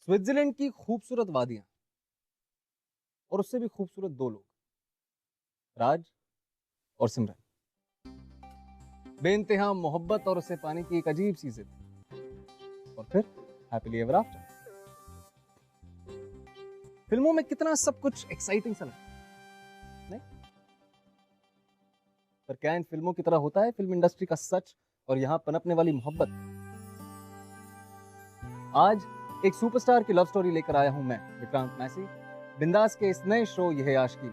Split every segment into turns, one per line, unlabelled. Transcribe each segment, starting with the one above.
Switzerland की खूबसूरत वादियां और उससे भी खूबसूरत दो लोग, राज और सिमरन। बेइंतहा मोहब्बत और उसे पाने की एक अजीब सी जिद, और फिर हैप्पीली एवर आफ्टर। फिल्मों में कितना सब कुछ एक्साइटिंग सा लगता है, नहीं? पर क्या इन फिल्मों की तरह होता है फिल्म इंडस्ट्री का सच और यहां पनपने वाली मोहब्बत? आज एक सुपरस्टार की लव स्टोरी लेकर आया हूं मैं, विक्रांत मैसी, बिंदास के इस नए शो यह है आशिकी।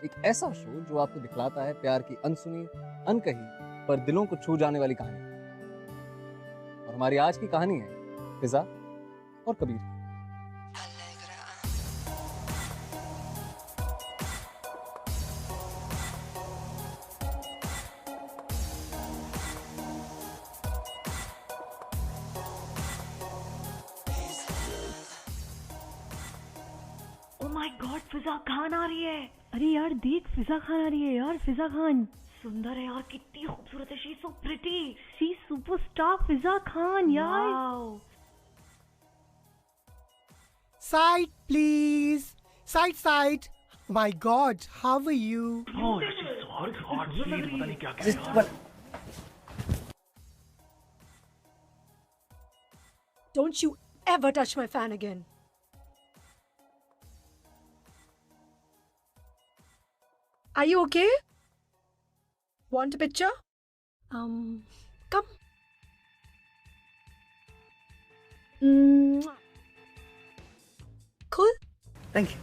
एक ऐसा शो जो आपको दिखलाता है प्यार की अनसुनी, अनकही पर दिलों को छू जाने वाली कहानी। और हमारी आज की कहानी है फिजा और कबीर।
Oh my God, फिजा खान आ रही है। अरे यार देख, फिजा खान आ रही है यार। फिजा खान सुंदर है यार, कितनी खूबसूरत है। She is so pretty, she is superstar Fiza Khan यार।
Side, please. Side. My God, how are you?
Oh, she's so hot, sweet, पता नहीं क्या क्या यार।
Don't you ever touch my fan again. Are you okay? Want a picture? Come. Mwah. Cool?
Thank you.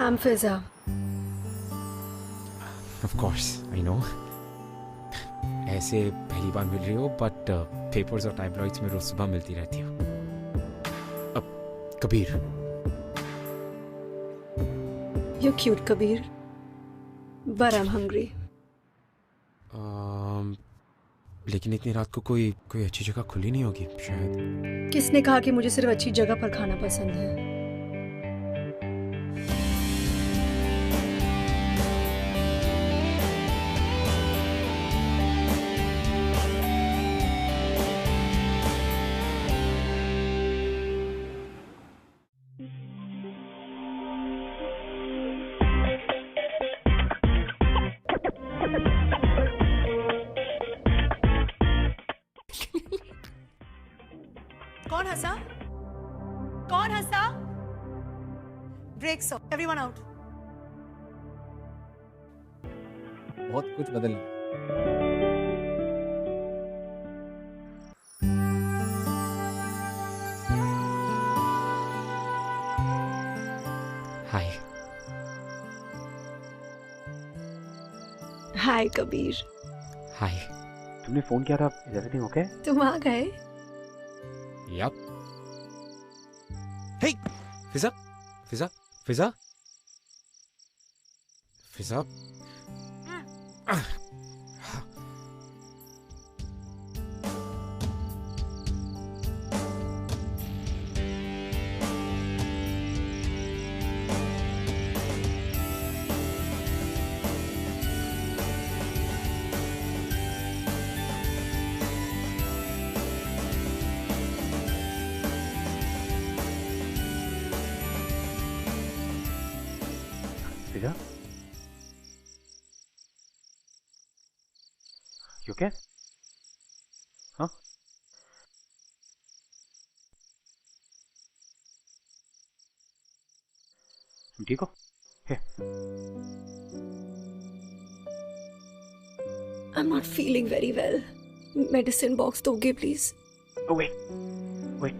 I'm Fiza.
Of course, I know. ऐसे पहली बार मिल रही हो, but papers और टाइमलाइट्स में रोज सुबह मिलती रहती हो। अब Kabir.
You're cute, Kabir. But I'm hungry.
लेकिन इतनी रात को कोई अच्छी जगह खुली नहीं होगी शायद।
किसने कहा कि मुझे सिर्फ अच्छी जगह पर खाना पसंद है? कौन हंसा? कौन हंसा? Breaks up. Everyone out.
बहुत कुछ बदल गया।
हाय।
हाय कबीर।
हाय।
तुमने फोन किया था, इज एवरीथिंग ओके?
तुम आ गए?
Yup. Hey, Fiza. You okay? Huh? तुम ठीक हो? Here.
I'm not feeling very well. Medicine box दोगे please?
Oh wait. Wait.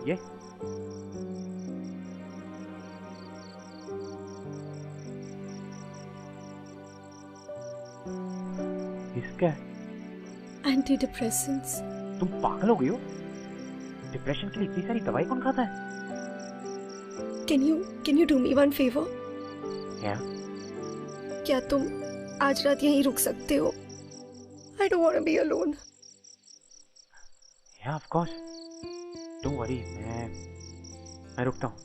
ये? इसका है?
Antidepressants.
तुम पागल हो गई हो? डिप्रेशन के लिए इतनी सारी दवाई कौन खाता है?
Can you do me one favor?
Yeah.
क्या तुम आज रात यहीं रुक सकते हो? I don't want to be alone.
Yeah, of course. Don't worry. मैं रुकता हूँ.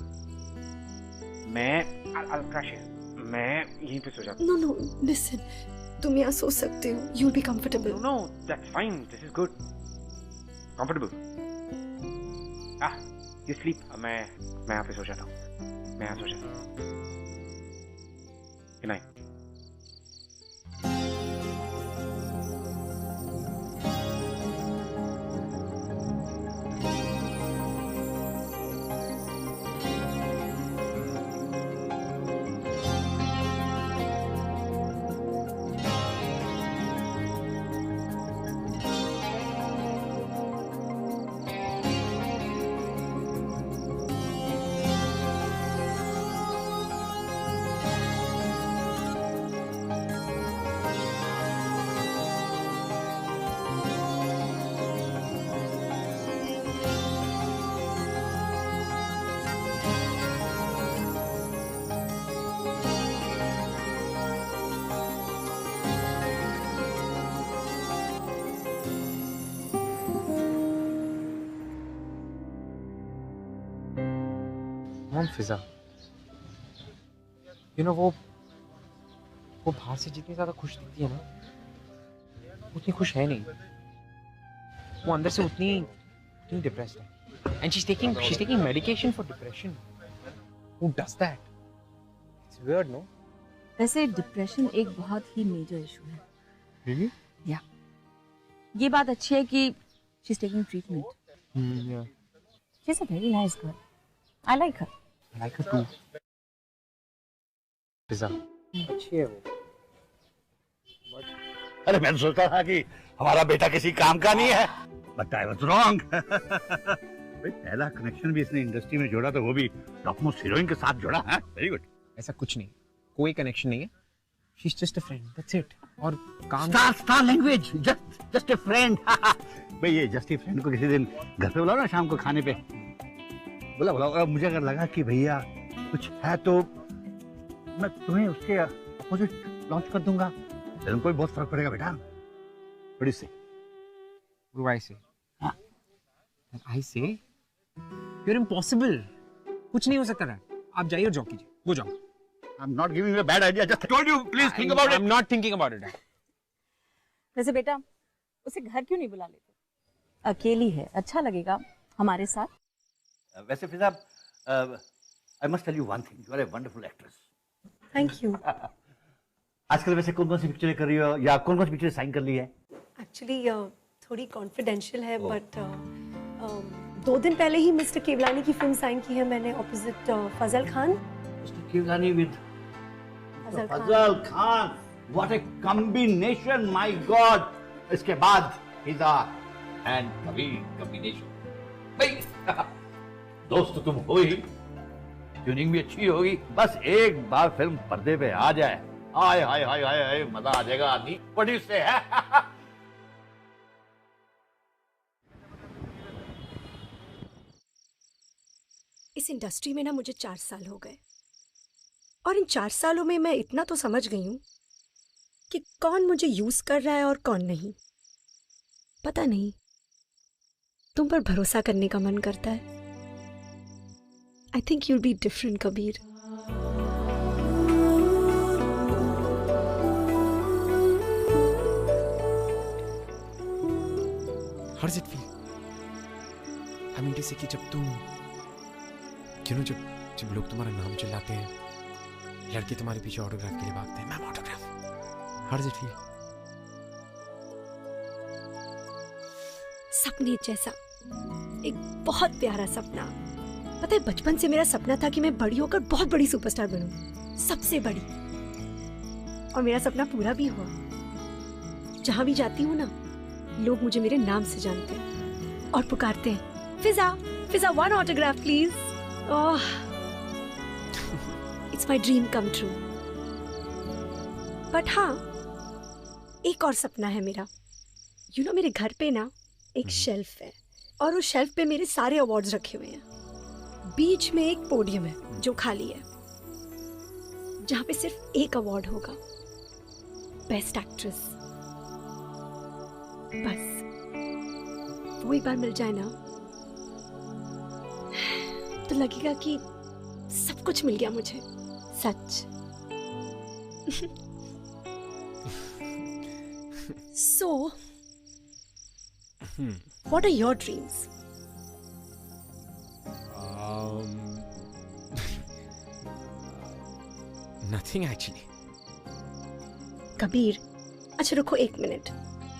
I'll crash here. मैं यहीं पे सो जाता हूँ.
No, listen. तुम यहाँ सो सकते हो. You'll be comfortable.
No, that's fine. This is good. Comfortable. You sleep. मैं यहाँ पे सो जाता हूँ. मैं यहाँ सो जाता हूँ. Good night. कौन फिजा? You know वो बाहर से जितनी ज्यादा खुश दिखती है ना, उतनी खुश है नहीं. वो अंदर से उतनी डिप्रेस्ड है. And she's taking medication for depression. Who does that? It's weird, no?
वैसे डिप्रेशन एक बहुत ही मेजर इशू है.
Really?
या ये बात अच्छी है कि she's taking treatment.
Yeah.
She's a very nice girl. I like her.
I like her too. फिजा अच्छी है वो.
अरे मैंने सोचा था कि हमारा बेटा किसी काम का नहीं है, बट आई वाज रॉन्ग. भाई पहला कनेक्शन भी इसने इंडस्ट्री में जोड़ा तो वो भी टॉप मोस्ट हीरोइन के साथ जोड़ा है. Very good.
ऐसा कुछ नहीं, कोई कनेक्शन नहीं है. She's just a friend. That's it. और काम
star language. Just a friend. भाई ये जस्ट अ फ्रेंड को किसी दिन घर पे बुलाओ ना, शाम को खाने पे. बुलाओ. मुझे अगर लगा कि भैया कुछ है तो मैं तुम्हें उसके अपोजिट लॉन्च कर दूंगा. तुमको भी बहुत फर्क पड़ेगा बेटा. बड़ी से
I say. I say you're impossible. कुछ नहीं हो सकता है. आप जाइए और जॉब कीजिए. वो जाओ.
I'm not giving you a bad idea. Just told you. Please think about it.
I'm not thinking about it.
वैसे बेटा उसे घर क्यों नहीं बुला लेते? अकेली है, अच्छा लगेगा हमारे साथ.
वैसे फिजा, I must tell you one thing. You are a wonderful actress.
Thank you.
आजकल वैसे कौन सी पिक्चरें कर रही हो या कौन सी पिक्चर साइन कर ली है?
Actually थोड़ी कॉन्फिडेंशियल है, बट 2 दिन पहले ही मिस्टर केवलानी की फिल्म साइन की है मैंने opposite Fazal Khan.
Mister Kewalani with
Fazal Khan.
Fazal Khan. What a combination, my God. इसके बाद फिजा एंड कबीर कॉम्बिनेशन. भाई दोस्त तो तुम हो ही, ट्यूनिंग भी अच्छी होगी. बस एक बार फिल्म पर्दे पे आ जाए, हाय हाय हाय हाय हाय, मजा आ जाएगा आदमी. बड़ी से है.
इस इंडस्ट्री में ना मुझे 4 साल हो गए, और इन 4 सालों में मैं इतना तो समझ गई हूँ कि कौन मुझे यूज कर रहा है और कौन नहीं. पता नहीं, तुम पर भरोसा करने का मन करता है. I think you'll be different Kabir.
How does it feel? I mean to say कि जब जब लोग तुम्हारा नाम चिल्लाते हैं, लड़के तुम्हारे पीछे ऑटोग्राफ के लिए भागते हैं, ma'am autograph. How does it feel?
सपने जैसा, एक बहुत प्यारा सपना। पता है, बचपन से मेरा सपना था कि मैं बड़ी होकर बहुत बड़ी सुपरस्टार बनूं, सबसे बड़ी। और मेरा सपना पूरा भी हुआ। जहां भी जाती हूँ ना, लोग मुझे मेरे नाम से जानते हैं और पुकारते हैं, Fiza, Fiza, one autograph please. Oh, it's my dream come true. But हाँ, एक और सपना है मेरा। यू नो, मेरे घर पे ना एक शेल्फ है और उस शेल्फ पे मेरे सारे अवार्ड्स रखे हुए हैं। बीच में एक पोडियम है जो खाली है, जहां पे सिर्फ एक अवार्ड होगा, बेस्ट एक्ट्रेस। बस वो एक बार मिल जाए ना, तो लगेगा कि सब कुछ मिल गया मुझे, सच। So, what are your dreams?
Nothing actually.
Kabir, अच्छा रुको एक minute.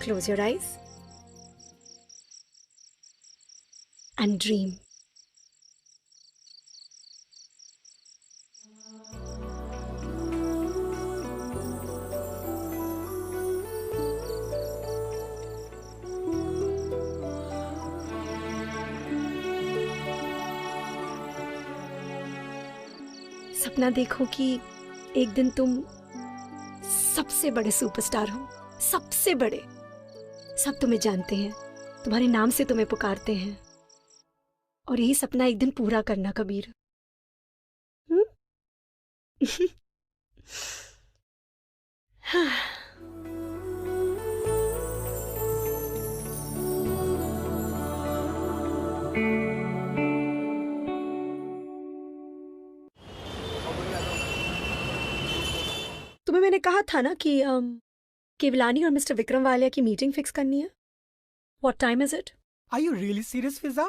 Close your eyes and dream. सपना देखो कि एक दिन तुम सबसे बड़े सुपरस्टार हो, सबसे बड़े। सब तुम्हें जानते हैं, तुम्हारे नाम से तुम्हें पुकारते हैं। और यही सपना एक दिन पूरा करना कबीर। तुम्हें मैंने कहा था ना कि केवलानी और मिस्टर विक्रम वालिया की मीटिंग फिक्स करनी है। What time is it?
Are you really serious, Fiza?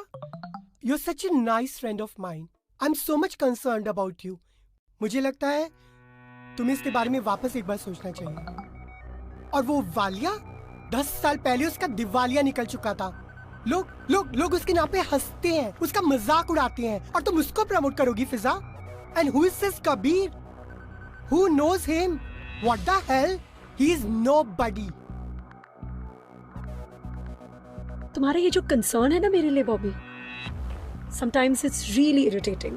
You're such a nice friend of mine. I'm so much concerned about you. मुझे लगता है तुम्हें इसके बारे में वापस एक बार सोचना चाहिए। और वो वालिया, 10 साल पहले उसका दिवालिया निकल चुका था। लोग उसके नाम पे हंसते हैं, उसका मजाक उड़ाते हैं, और तुम उसको प्रमोट करोगी फिजा? And who is this Kabir? Who knows him? What the hell? He is nobody.
तुम्हारा ये जो कंसर्न है ना मेरे लिए Bobby, sometimes it's really irritating.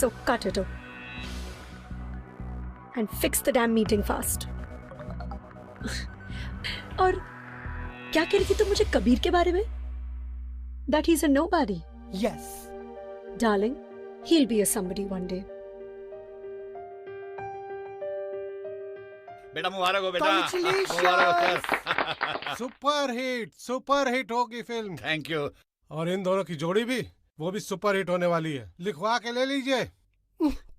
So cut it off and fix the damn meeting fast. और क्या कह रही थी तुम मुझे कबीर के बारे में? That he's a nobody.
Yes.
Darling, he'll be a somebody one day.
बेटा मुबारक हो बेटा।
Congratulations.
मुबारक हो सर।
सुपर हिट होगी फिल्म।
Thank you.
और इन दोनों की जोड़ी भी, वो भी सुपर हिट होने वाली है। लिखवा के ले लीजिए।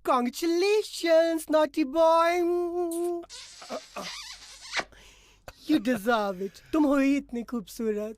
Congratulations, naughty boy. You deserve it. तुम हो ही इतनी खूबसूरत।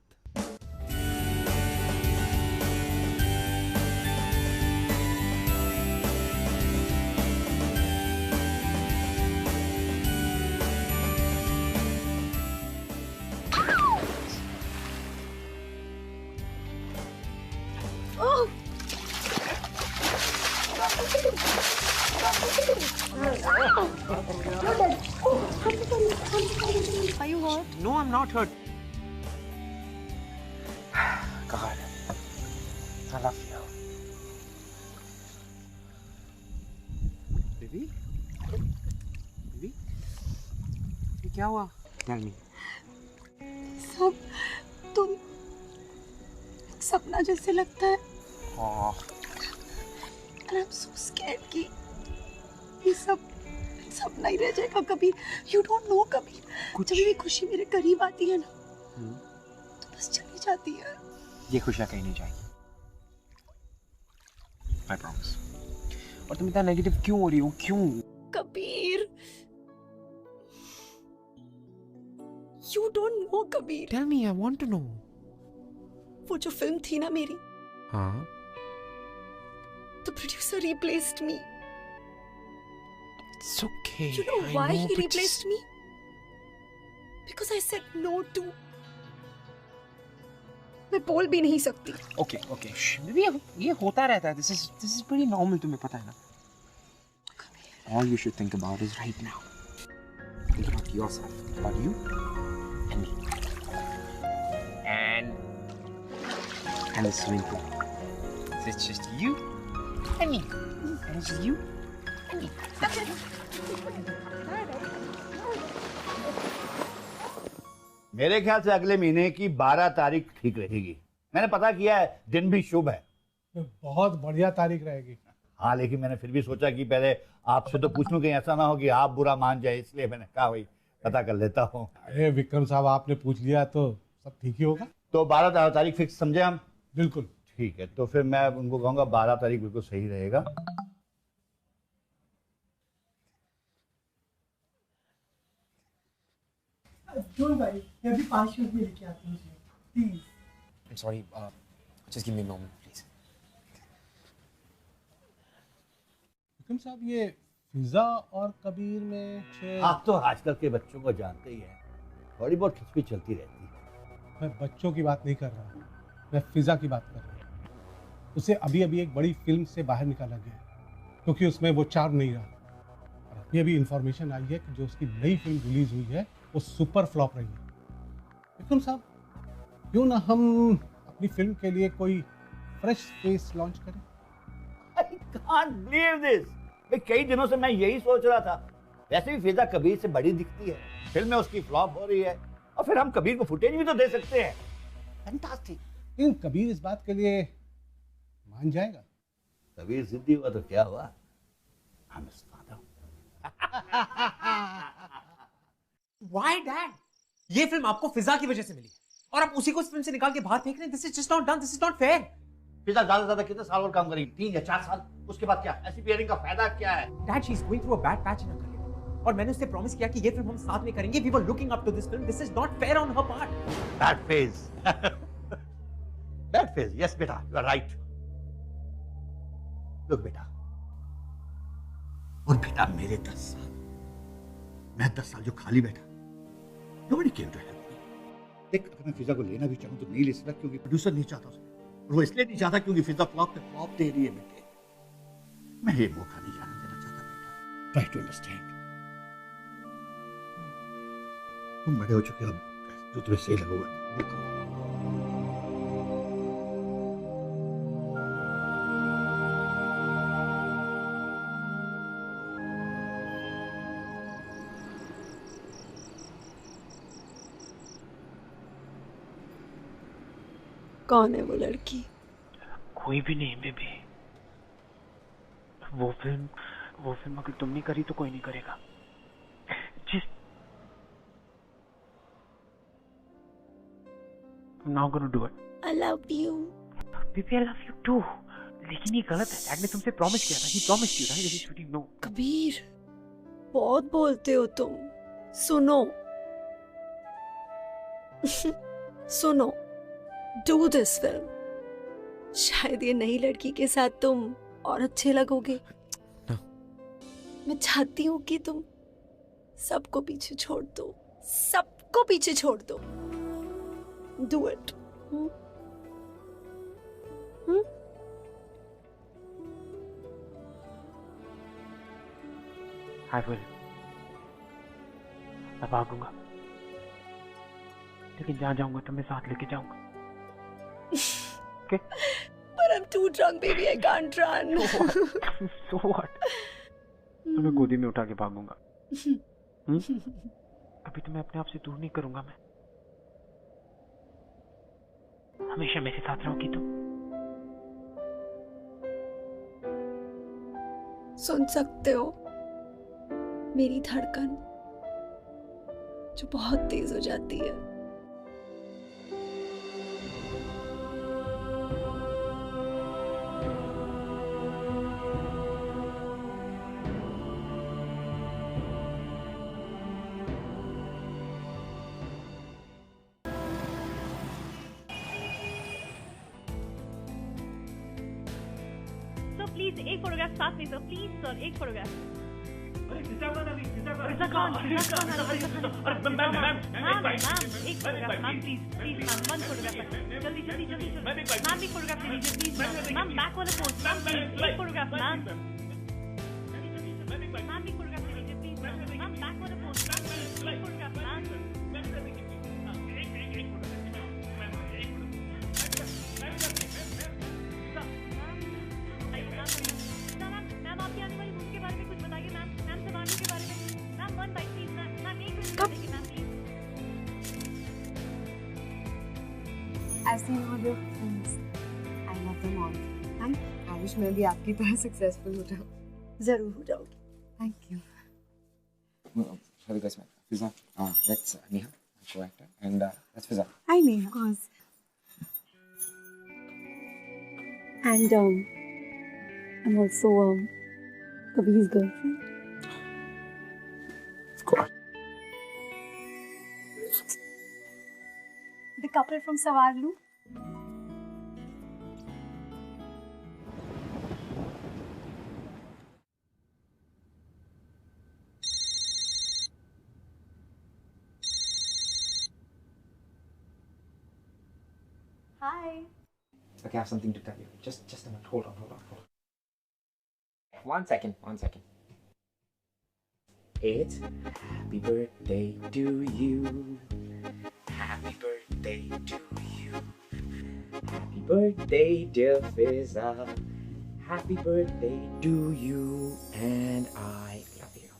Are you hurt?
No, I'm not hurt. God, I love you. Baby? Baby? ये क्या हुआ? Tell me.
सब तुम सपना जैसे लगता है।
Oh.
And I'm so scared कि ये सब सपना ही रह जाएगा कभी। You don't know कभी। जब भी खुशी मेरे करीब आती है ना, तो बस चली जाती है।
ये खुशियाँ कहीं नहीं जाएगी। I promise. और तुम इतना नेगेटिव क्यों हो रही हो? क्यों?
Kabir, You don't know Kabir.
Tell me, I want to know.
वो जो फिल्म थी ना मेरी,
हाँ?
the producer replaced me.
It's okay.
You know
I
why
know,
he
but
replaced me? Because I said no to मैं बोल भी नहीं सकती।
Okay, okay. ये होता रहता है. This is pretty normal, तुम्हें पता है ना. All you should think about is right now. Think about yourself. Think about you and me. And the swimming pool. So it's just you and me. And it's just you and me. That's it.
मेरे ख्याल से अगले महीने की 12 तारीख ठीक रहेगी। मैंने पता किया है, दिन भी शुभ है।
बहुत बढ़िया तारीख रहेगी।
हाँ, लेकिन मैंने फिर भी सोचा कि पहले आपसे तो पूछ लूं, कहीं ऐसा ना हो कि आप बुरा मान जाए, इसलिए मैंने कहा भाई पता कर लेता हूँ।
अरे विक्रम साहब, आपने पूछ लिया तो सब ठीक ही होगा।
तो 12 तारीख फिक्स समझे हम?
बिल्कुल
ठीक है, तो फिर मैं उनको कहूँगा 12 तारीख बिल्कुल सही रहेगा।
डोंट वरी, मैं अभी 5 मिनट में लेके आती हूँ, please.
I'm sorry. Just give me a moment, please.
Vikram साहब, ये फिजा और कबीर में
आप तो आजकल के बच्चों को जानते ही हैं, थोड़ी बहुत खिचपिच चलती रहती है।
मैं बच्चों की बात नहीं कर रहा हूँ, मैं फिजा की बात कर रहा हूँ। उसे अभी अभी एक बड़ी फिल्म से बाहर निकाला गया क्योंकि उसमें वो चार्म नहीं रहा। और अभी अभी इंफॉर्मेशन आई है कि जो उसकी नई फिल्म रिलीज हुई है वो सुपर फ्लॉप रही है। विक्रम साहब, क्यों ना हम अपनी फिल्म के लिए कोई फ्रेश फेस लॉन्च करें?
I can't believe this. भाई कई दिनों से मैं यही सोच रहा था। वैसे भी फिजा कबीर से बड़ी दिखती है, फिल्म में उसकी फ्लॉप हो रही है, और फिर हम कबीर को फुटेज भी तो दे सकते हैं। फैंटास्टिक।
लेकिन कबीर इस बात के लिए मान जाएगा?
कबीर जिद्दी हुआ तो क्या हुआ? हम इस फादर।
Why, Dad? ये फिल्म आपको फिजा की वजह से मिली और आप उसी को इस फिल्म से निकाल के बाहर फेंक रहे हैं। This is just not done. This is not fair.
फिजा ज्यादा से ज्यादा कितने साल और काम करेगी? 3 या 4 साल। उसके बाद क्या? ऐसी पेयरिंग का फायदा क्या है?
Dad, she's going through a bad patch in her career. और मैंने उससे प्रॉमिस किया कि ये फिल्म हम साथ में करेंगे. We were looking up to this film. This is not fair on her part.
Bad phase. Bad phase. Yes, बेटा, you are right. Look, बेटा. और बेटा मेरे 10 साल, मैं 10 साल जो खाली बैठा, nobody came to help me. देख, अगर मैं फिजा को लेना भी चाहूँ तो नहीं ले सकता क्योंकि प्रोड्यूसर नहीं चाहता उसे। और वो इसलिए नहीं चाहता क्योंकि फिजा फ्लॉप पे फ्लॉप दे रही है बेटे। मैं ये मौका नहीं जाने देना चाहता बेटा। Try to understand. तुम बड़े हो चुके हो, अब जो तुम्हें सही लगेगा देखो।
कौन है वो लड़की?
कोई भी नहीं बेबी। वो फिल्म अगर तुम नहीं करी तो कोई नहीं करेगा। Just I'm not gonna do it.
I love you.
Baby, I love you too. लेकिन ये गलत है। डैड ने तुमसे प्रॉमिस किया था। He promised you, right? He should know.
Kabir, बहुत बोलते हो तुम। सुनो सुनो, do this film. शायद ये नई लड़की के साथ तुम और अच्छे लगोगे।
No.
मैं चाहती हूँ कि तुम सबको पीछे छोड़ दो, सबको पीछे छोड़ दो। Do it.
I will. मैं भागूंगा, लेकिन जहाँ जाऊंगा तो मैं साथ लेके जाऊंगा। Okay?
But I'm too drunk, baby. I can't run.
So what? तो मैं गोदी में उठा के भागूंगा। कभी तो मैं अपने आप से दूर नहीं करूंगा। मैं हमेशा मेरे साथ रहोगी तुम।
सुन सकते हो मेरी धड़कन जो बहुत तेज हो जाती है।
सर प्लीज एक फोटोग्राफ साथ में सर, प्लीज सर एक फोटोग्राफ। फिजा खान, मैम, एक photograph, ma'am, please, ma'am, one photograph, जल्दी, मैम, एक फोटोग्राफ ले लीजिए, प्लीज, मैम, बैक वाला पोस्ट, मैम, प्लीज, एक फोटोग्राफ, मैम, एक फोटोग्राफ ले लीजिए, प्लीज, मैम, बैक वाला पोस्ट, मैम, प्लीज, एक फोटोग्राफ, मैम, मैम, आपकी आने वाली मूवी के बारे में कुछ बताइए, मैम, सवानी के बारे में, ma'am, one byte please, ma'am, एक मिनट देखिए, ma'am, please.
I've seen all your films. I love them all. And I wish मैं भी आपकी तरह successful हो जाऊँ. जरूर हो जाऊँगी. Thank you.
Sorry guys, Fiza. That's Neha, co-actor, and that's Fiza.
Hi Neha. Of course. And I'm also Kabir's girlfriend.
Of course.
The couple from Sawarlu. Hi.
Okay, I have something to tell you. Just a minute. Hold on. One second. It's happy birthday to you. Happy birthday to you. Happy birthday, dear Fiza. Happy birthday to you, and I love you.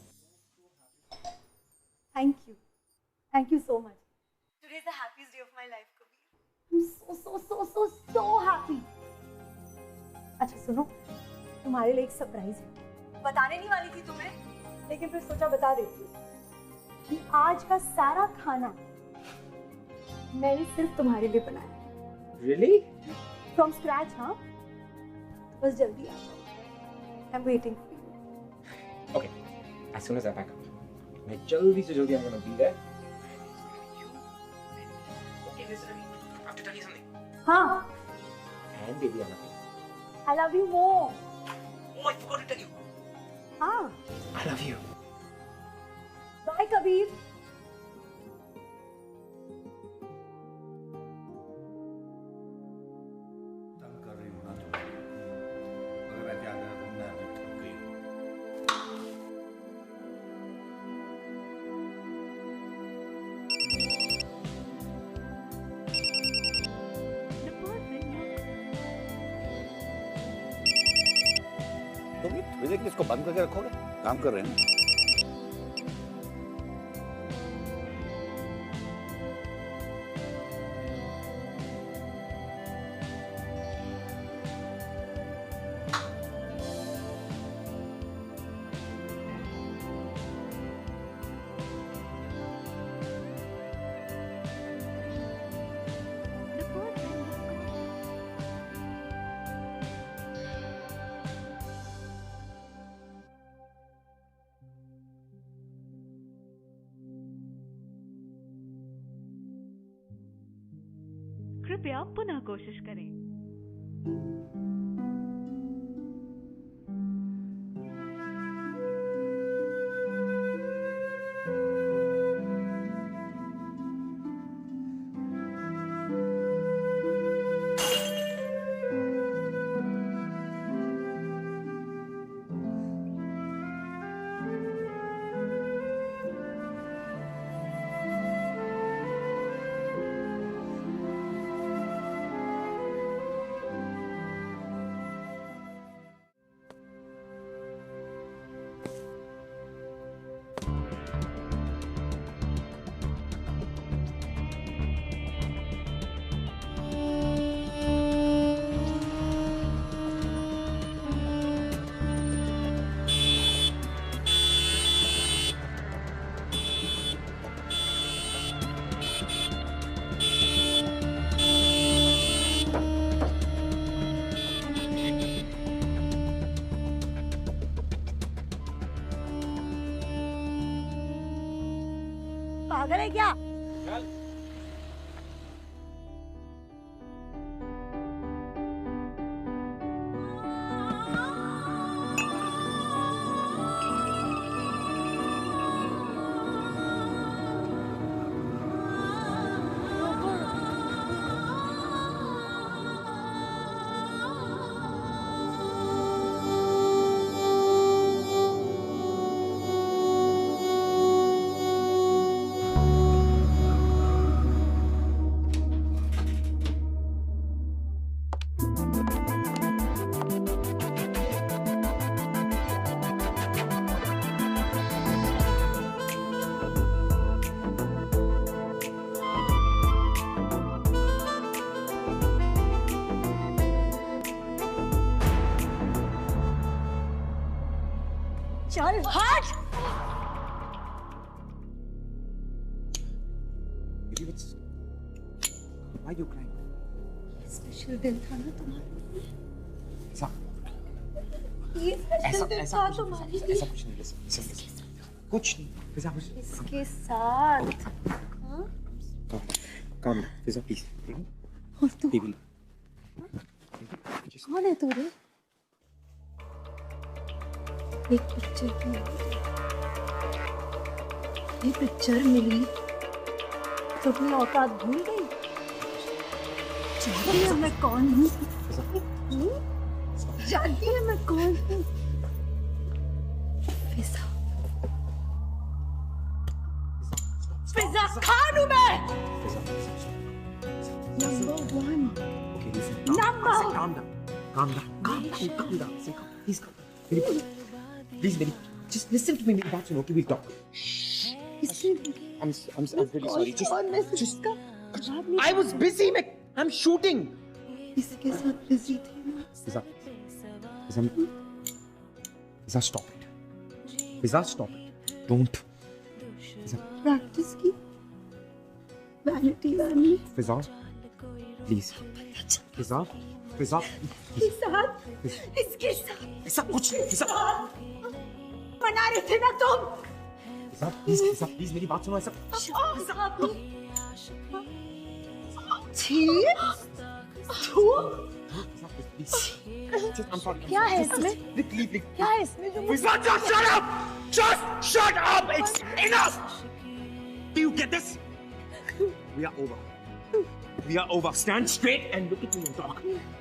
Thank you. Thank you so much. Today is the happiest day of my life, Kabir. I'm so happy. अच्छा सुनो, तुम्हारे लिए एक surprise है। बताने नहीं वाली थी तुम्हें, लेकिन फिर सोचा बता देती हूँ कि आज का सारा खाना मैंने सिर्फ तुम्हारे लिए बनाया।
Really?
From scratch, हाँ? बस जल्दी आ जाओ। I'm waiting for you.
Okay. As soon as I pack up, मैं जल्दी से जल्दी I'm gonna be there. Okay, listen to me. I have to tell you something.
हाँ?
And baby, I love you.
I love you more.
Oh, I forgot to tell you.
हाँ?
I love you.
Bye, Kabir.
तुम ये थोड़ी देर के लिए इसको बंद करके रखोगे? काम कर रहे हैं ना?
कृपया पुनः कोशिश करें।
पागल है क्या?
चल हट।
Baby, what's... Why are you crying?
Special दिन था ना तुम्हारे
ऐसा
लिए। ये स्पेशल दिन था तुम्हारे लिए।
ऐसा कुछ नहीं, listen. कुछ नहीं, फिजा कुछ।
इसके साथ हाँ?
Calm down, Fiza please.
और तू
Baby.
कौन है तू रे? एक पिक्चर की ये पिक्चर मिली तो अपनी औकात भूल गई। जानती है मैं कौन हूँ? जानती है मैं कौन हूँ? फिजा फिजा खान हूँ मैं। Number 1।
Okay, listen.
Number.
Calm down. Please calm. Please, baby. Just listen to me. मेरी बात सुनो. Okay, we'll talk. I'm really sorry. Just. I was busy, man. I'm shooting.
इसके साथ बिजी थी ना।
Fiza, stop it. Fiza, stop it. Don't.
Practice की vanity वाली
Fiza, please. Fiza.
इसके साथ
ऐसा कुछ नहीं. Fiza.
बना रहे थे ना तुम।
Fiza, please मेरी बात सुनो. ऐसा.
छी छू
Just, I'm sorry.
क्या है इसमें?
Leave.
क्या है इसमें जो
Fiza, just shut up! Just shut up! It's enough! Do you get this? We are over. Stand straight and look at me and talk.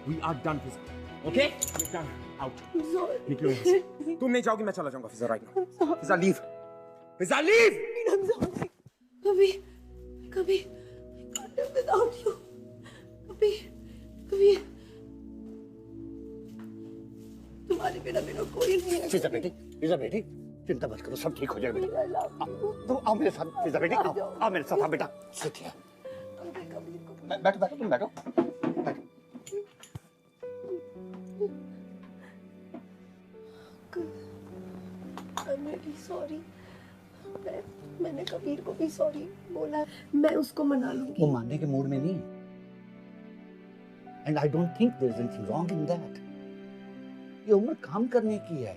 We are done, Fiza. Okay? We're done. Out. निकलो यहाँ से. तुम नहीं जाओगी, मैं चला जाऊँगा, Fiza, right now. Fiza, leave. Fiza, leave!
कभी I can't live without you. कभी तुम्हारे बिना मेरा कोई नहीं है।
फिजा बेटी चिंता मत करो, सब ठीक हो जाएगा बेटा। तुम आओ मेरे साथ, फिजा बेटी आओ मेरे साथ। बेटा सिट हियर। बैठो तुम बैठो।
I'm really sorry. मैंने कबीर को भी सॉरी बोला। मैं उसको मना लूंगी।
वो मानने के मूड में नहीं। And I don't think there is anything wrong in that. ये उम्र काम करने की है,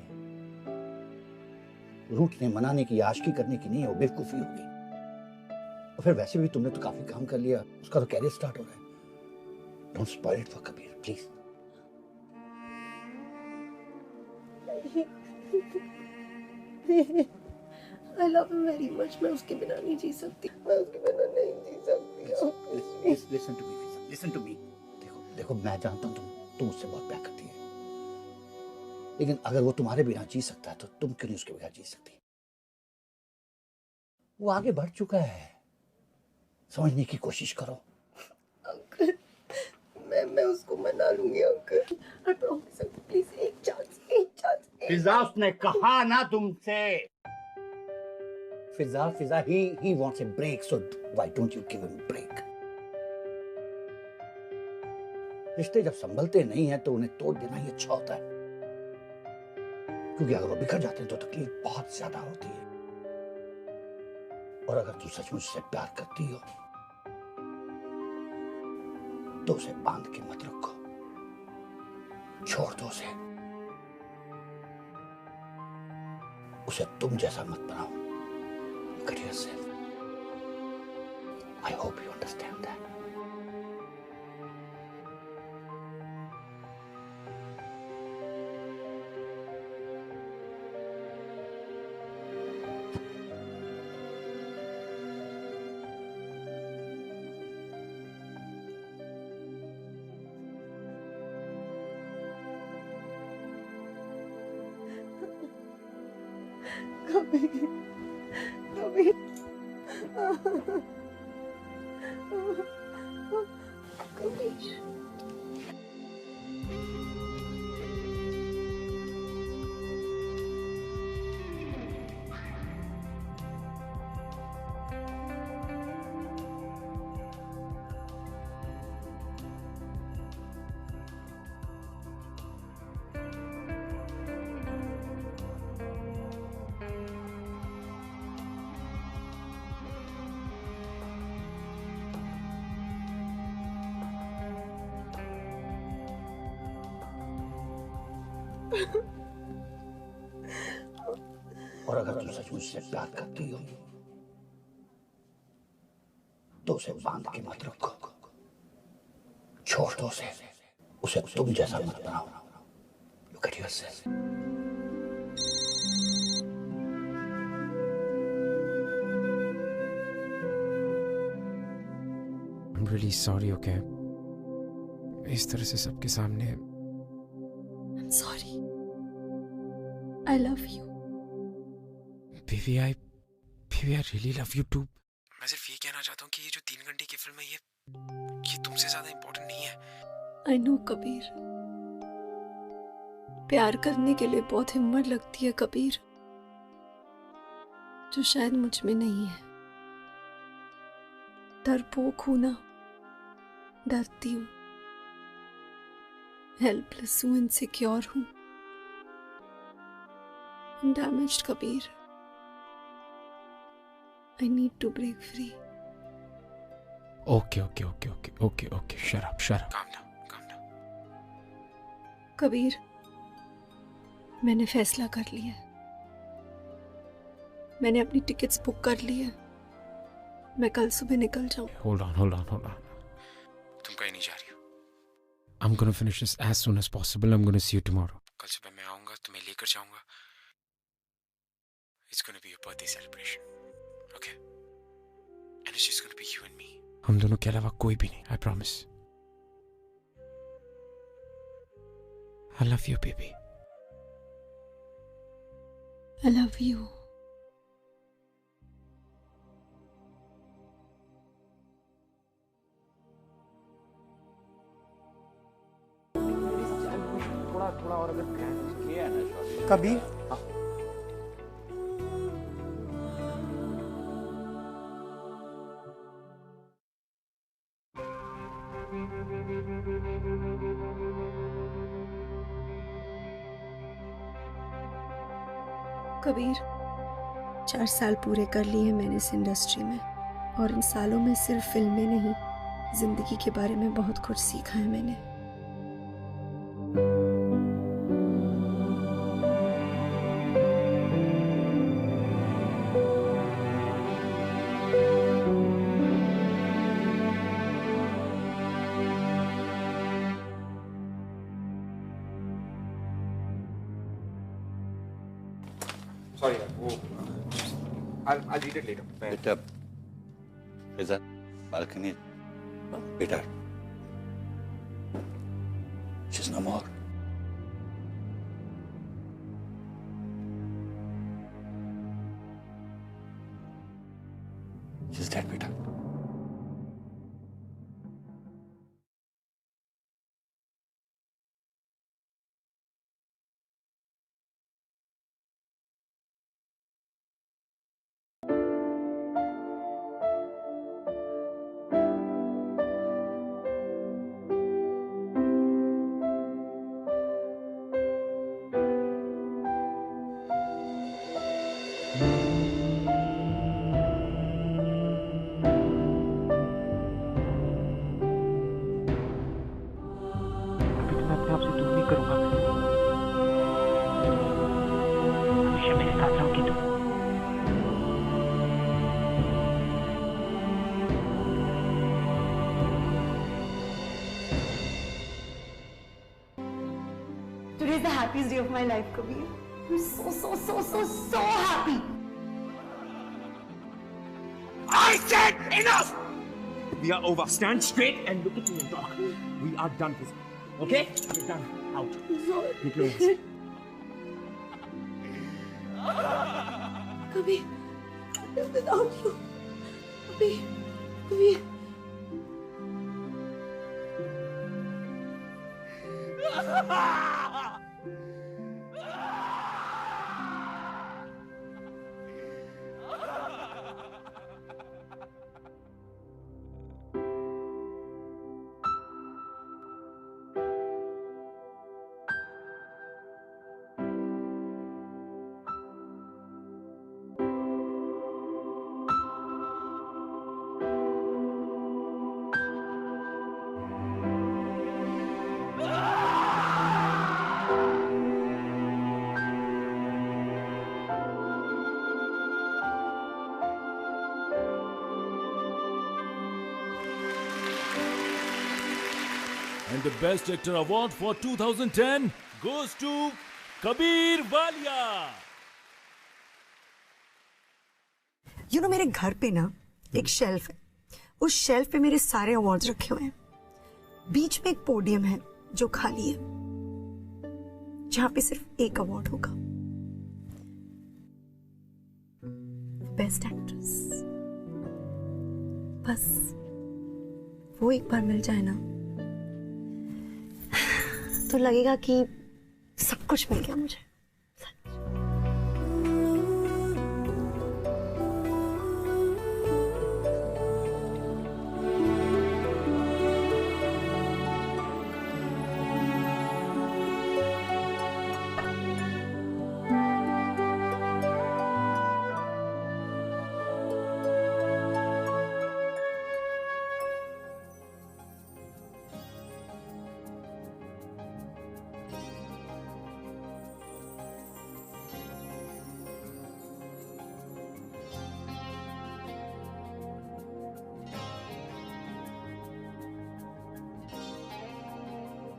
रूठने मनाने की, आशिकी करने की नहीं है। वो बेवकूफी होगी। और फिर वैसे भी तुमने तो काफी काम कर लिया, उसका तो कैरियर स्टार्ट हो रहा है। Don't spoil it for Kabir, please.
I love him very much. मैं उसके बिना नहीं जी सकती।
Listen to me, Fiza. Listen to me. देखो मैं जानता हूँ तुम उससे बहुत प्यार करती है, लेकिन अगर वो तुम्हारे बिना जी सकता है तो तुम क्यों नहीं उसके बिना जी सकती? वो आगे बढ़ चुका है, समझने की कोशिश करो।
अंकल मैं उसको मना लूंगी uncle. I promise uncle, please एक चांस।
फिजा, उसने कहा ना तुमसे। फिजा, he wants a break, so why don't you give him a break? रिश्ते जब संभलते नहीं हैं तो उन्हें तोड़ देना ही अच्छा होता है, क्योंकि अगर वो बिखर जाते हैं तो तकलीफ बहुत ज्यादा होती है। और अगर तू सचमुच से प्यार करती हो तो उसे बांध के मत रखो, छोड़ दो उसे तुम जैसा मत बनाओ। Look at yourself. I hope you understand that. और अगर तू सचमुच से प्यार करती हो तो उसे बांध के मत रखो, छोड़ दो उसे तुम जैसा मत बनाओ। Look at yourself.
I'm really sorry, okay? इस तरह से सबके सामने।
I'm sorry. I love you.
Baby, I really love you too. मैं सिर्फ ये कहना चाहता हूँ कि ये जो 3 घंटे की फिल्म है ये तुमसे ज्यादा इम्पोर्टेंट नहीं है।
I know, Kabir. प्यार करने के लिए बहुत हिम्मत लगती है कबीर, जो शायद मुझ में नहीं है। डरपोक हूं ना, डरती हूँ, हेल्पलेस हूँ, इनसिक्योर हूँ, damaged Kabir. I need to break free.
Okay. Shut up. Calm down.
Kabir, मैंने फैसला कर लिया है। मैंने अपनी टिकट्स बुक कर ली है। मैं कल सुबह निकल जाऊँ।
Hold on. तुम कहीं नहीं जा रही हो। I'm gonna finish this as soon as possible. I'm gonna see you tomorrow. कल सुबह मैं आऊँगा, तुम्हें लेकर जाऊँगा। It's gonna be a birthday celebration. Okay? And it's just gonna be you and me. हम दोनों के अलावा कोई भी नहीं, I promise. I love you, baby.
I love you.
थोड़ा और अगर किया ना शॉट।
कबीर,
कबीर, 4 साल पूरे कर लिए हैं मैंने इस इंडस्ट्री में, और इन सालों में सिर्फ फिल्में नहीं, जिंदगी के बारे में बहुत कुछ सीखा है मैंने।
Sorry, I'll read it later.
बेटा, फिजा, बालकनी, बेटा, she's no more. She's dead, बेटा.
Today is the happiest day of my life, Kabir. I'm so happy.
I said enough! We are over. Stand straight and look at me and talk. We are done with it. Okay? We're done. Out. Take your hands.
Kabir, I can't live without you. Kabir.
And the Best Actor award for 2010 goes to Kabir Walia.
You know, मेरे घर पे ना एक shelf है, उस shelf पे मेरे सारे अवार्ड्स रखे हुए हैं। बीच में एक पोडियम है जो खाली है, जहां पे सिर्फ एक अवार्ड होगा, बेस्ट एक्ट्रेस। बस वो एक बार मिल जाए ना तो लगेगा कि सब कुछ मिल गया मुझे।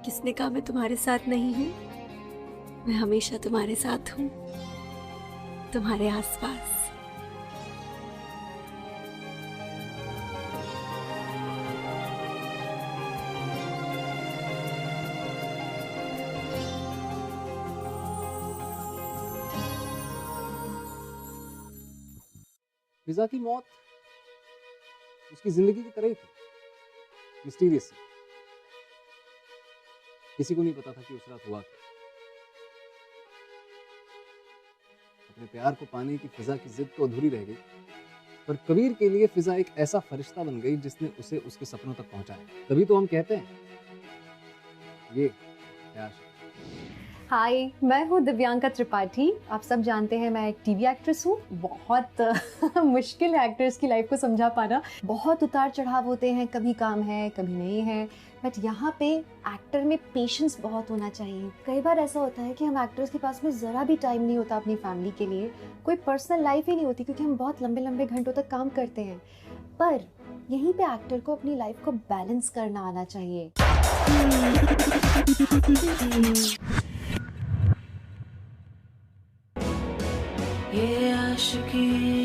किसने कहा मैं तुम्हारे साथ नहीं हूं? मैं हमेशा तुम्हारे साथ हूं, तुम्हारे आसपास।
फिजा की मौत उसकी जिंदगी की तरह ही थी, मिस्टीरियस। किसी को नहीं पता था कि उस रात हुआ क्या। अपने प्यार को पाने की फिजा की जिद तो अधूरी रह गई, पर कबीर के लिए फिजा एक ऐसा फरिश्ता बन गई जिसने उसे उसके सपनों तक पहुंचाया। तभी तो हम कहते हैं ये प्यार।
हाय, मैं हूँ दिव्यांका त्रिपाठी। आप सब जानते हैं मैं एक टीवी एक्ट्रेस हूँ। बहुत मुश्किल है एक्टर्स की लाइफ को समझा पाना। बहुत उतार चढ़ाव होते हैं, कभी काम है कभी नहीं है, बट यहाँ पे एक्टर में पेशेंस बहुत होना चाहिए। कई बार ऐसा होता है कि हम एक्टर्स के पास में ज़रा भी टाइम नहीं होता अपनी फैमिली के लिए, कोई पर्सनल लाइफ ही नहीं होती, क्योंकि हम बहुत लंबे लंबे घंटों तक काम करते हैं। पर यहीं पे एक्टर को अपनी लाइफ को बैलेंस करना आना चाहिए।
ये आशिकी